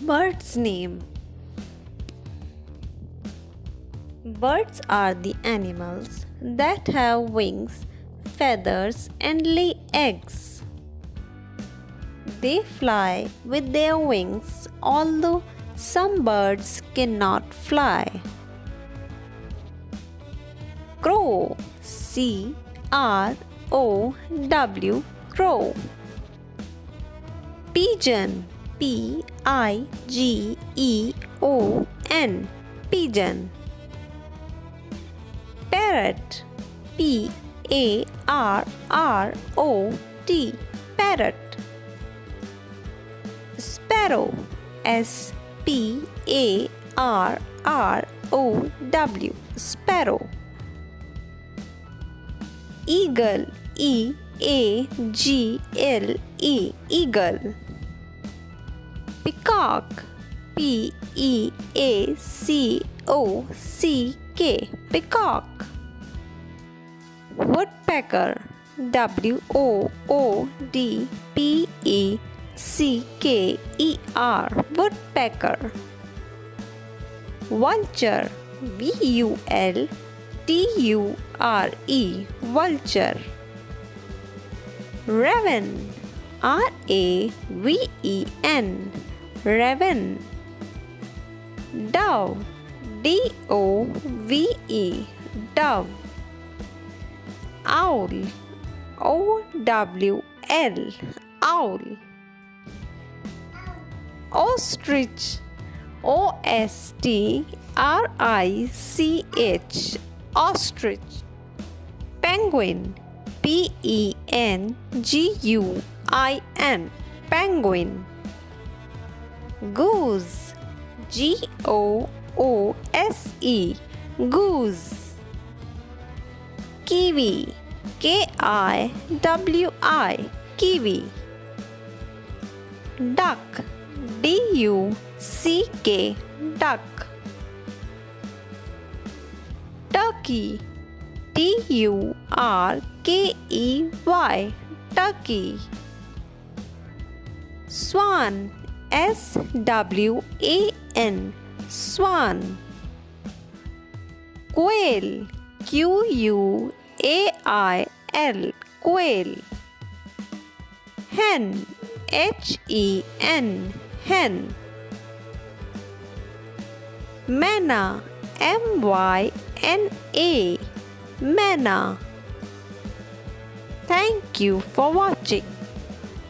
Bird's name. Birds are the animals that have wings, feathers, and lay eggs. They fly with their wings, although some birds cannot fly. Crow. C-R-O-W. Crow. Pigeon. P-I-G-E-O-N. Pigeon. Parrot. P-A-R-R-O-T. Parrot. Sparrow. S-P-A-R-R-O-W. Sparrow. Eagle. E-A-G-L-E. Eagle. Peacock. P-E-A-C-O-C-K. Peacock. Woodpecker. W-O-O-D-P-E-C-K-E-R. Woodpecker. Vulture. V-U-L-T-U-R-E. Vulture. Raven. R-A-V-E-N. Raven. Dove. D-O-V-E. Dove. Owl. O-W-L. Owl. Ostrich. O-S-T-R-I-C-H. Ostrich. Penguin. P-E-N-G-U-I-N. Penguin. Goose. G-O-O-S-E. Goose. Kiwi. K-I-W-I. Kiwi. Duck. D-U-C-K. Duck. Turkey. T-U-R-K-E-Y. Turkey. Swan. S-W-A-N. Swan. Quail. Q-U-A-I-L. Quail. Hen. H-E-N. Hen. Manna. M-Y-N-A. Manna. Thank you for watching.